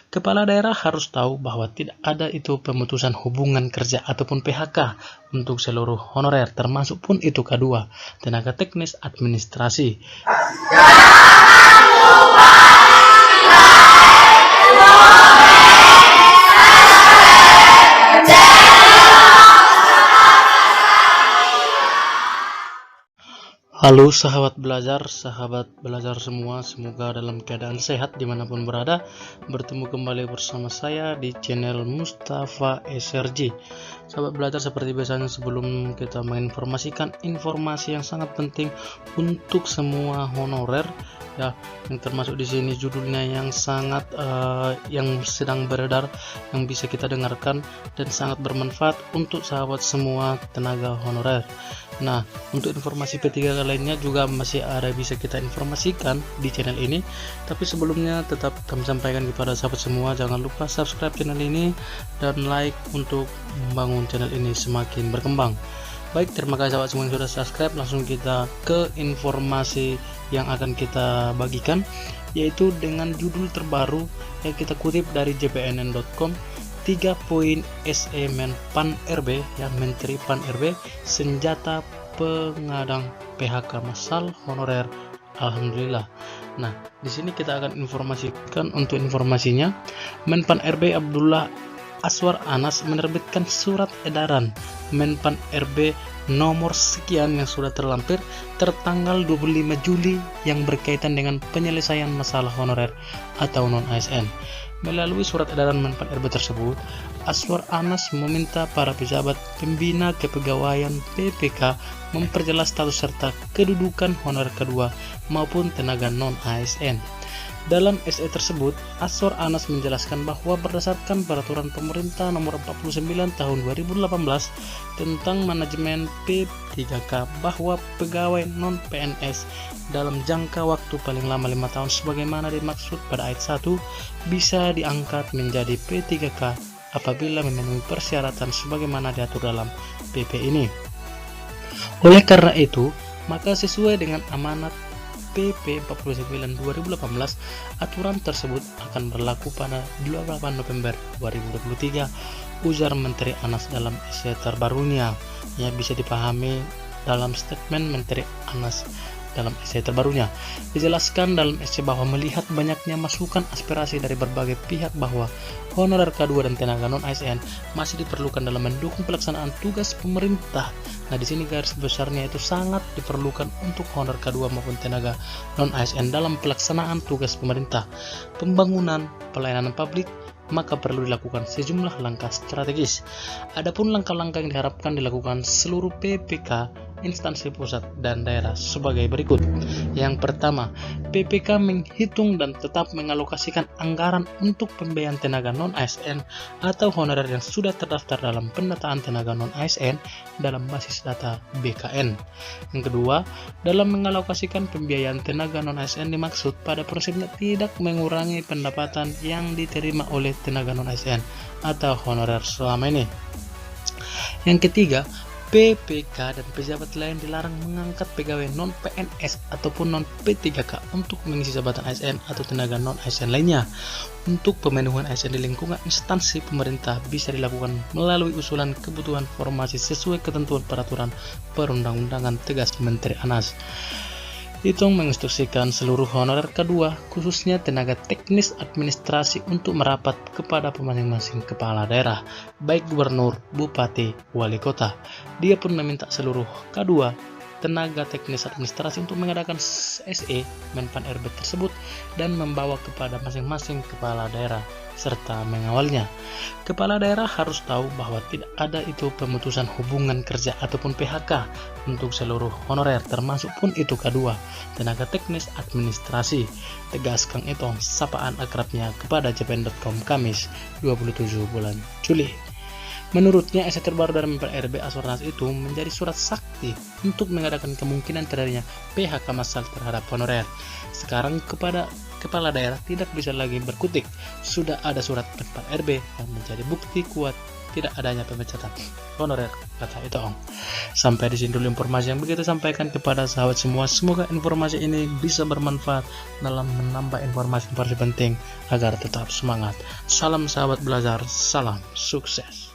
Kepala daerah harus tahu bahwa tidak ada itu pemutusan hubungan kerja ataupun PHK untuk seluruh honorer, termasuk pun itu K2, tenaga teknis administrasi. Halo sahabat belajar semua, semoga dalam keadaan sehat dimanapun berada. Bertemu kembali bersama saya di channel Mustafa SRG. Sahabat belajar, seperti biasanya sebelum kita menginformasikan informasi yang sangat penting untuk semua honorer, ya, yang termasuk di sini judulnya yang sangat yang sedang beredar, yang bisa kita dengarkan dan sangat bermanfaat untuk sahabat semua tenaga honorer. Nah, untuk informasi P3K lainnya juga masih ada bisa kita informasikan di channel ini. Tapi sebelumnya tetap kami sampaikan kepada sahabat semua, jangan lupa subscribe channel ini dan like untuk membangun channel ini semakin berkembang. Baik, terima kasih sahabat semua yang sudah subscribe. Langsung kita ke informasi yang akan kita bagikan, yaitu dengan judul terbaru yang kita kutip dari jpnn.com. 3 poin SE Menpan RB, ya, Menteri Pan RB, senjata pengadang PHK massal honorer. Alhamdulillah. Nah, di sini kita akan informasikan untuk informasinya. Menpan RB Abdullah Azwar Anas menerbitkan surat edaran Menpan RB nomor sekian yang sudah terlampir tertanggal 25 Juli yang berkaitan dengan penyelesaian masalah honorer atau non-ASN. Melalui surat edaran Menpan RB tersebut, Azwar Anas meminta para pejabat pembina kepegawaian PPK memperjelas status serta kedudukan honorer kedua maupun tenaga non-ASN. Dalam SE tersebut, Azwar Anas menjelaskan bahwa berdasarkan peraturan pemerintah nomor 49 tahun 2018 tentang manajemen P3K, bahwa pegawai non-PNS dalam jangka waktu paling lama 5 tahun sebagaimana dimaksud pada ayat 1 bisa diangkat menjadi P3K apabila memenuhi persyaratan sebagaimana diatur dalam PP ini. Oleh karena itu, maka sesuai dengan amanat PP 49 2018, aturan tersebut akan berlaku pada 28 November 2023, ujar Menteri Anas dalam SE terbarunya. Ya, bisa dipahami dalam statement Menteri Anas dalam SE terbarunya. Dijelaskan dalam SE bahwa melihat banyaknya masukan aspirasi dari berbagai pihak bahwa honorer K2 dan tenaga non-ASN masih diperlukan dalam mendukung pelaksanaan tugas pemerintah. Nah, di sini garis besarnya itu sangat diperlukan untuk honorer K2 maupun tenaga non-ASN dalam pelaksanaan tugas pemerintah, pembangunan pelayanan publik, maka perlu dilakukan sejumlah langkah strategis. Adapun langkah-langkah yang diharapkan dilakukan seluruh PPK instansi pusat dan daerah sebagai berikut. Yang pertama, PPK menghitung dan tetap mengalokasikan anggaran untuk pembiayaan tenaga non-ASN atau honorer yang sudah terdaftar dalam pendataan tenaga non-ASN dalam basis data BKN. Yang kedua, dalam mengalokasikan pembiayaan tenaga non-ASN dimaksud pada prinsipnya tidak mengurangi pendapatan yang diterima oleh tenaga non-ASN atau honorer selama ini. Yang ketiga, PPK dan pejabat lain dilarang mengangkat pegawai non-PNS ataupun non-P3K untuk mengisi jabatan ASN atau tenaga non-ASN lainnya. Untuk pemenuhan ASN di lingkungan instansi pemerintah bisa dilakukan melalui usulan kebutuhan formasi sesuai ketentuan peraturan perundang-undangan, tegas Menteri Anas. Itu menginstruksikan seluruh honorer K2, khususnya tenaga teknis administrasi, untuk merapat kepada masing-masing kepala daerah, baik gubernur, bupati, wali kota. Dia pun meminta seluruh K2 tenaga teknis administrasi untuk mengadakan SE Menpan RB tersebut dan membawa kepada masing-masing kepala daerah serta mengawalnya. Kepala daerah harus tahu bahwa tidak ada itu pemutusan hubungan kerja ataupun PHK untuk seluruh honorer, termasuk pun itu K2, tenaga teknis administrasi, tegas Kang Etong, sapaan akrabnya kepada jpn.com Kamis 27 bulan Juli. Menurutnya, SE terbaru dari Menpan RB Azwar Anas itu menjadi surat sakti untuk mengadakan kemungkinan terjadinya PHK massal terhadap honorer. Sekarang kepada kepala daerah tidak bisa lagi berkutik. Sudah ada surat Menpan RB yang menjadi bukti kuat tidak adanya pemecatan honorer, kata itu Ong. Sampai di sini dulu informasi yang begitu sampaikan kepada sahabat semua. Semoga informasi ini bisa bermanfaat dalam menambah informasi-informasi penting agar tetap semangat. Salam sahabat belajar, salam sukses.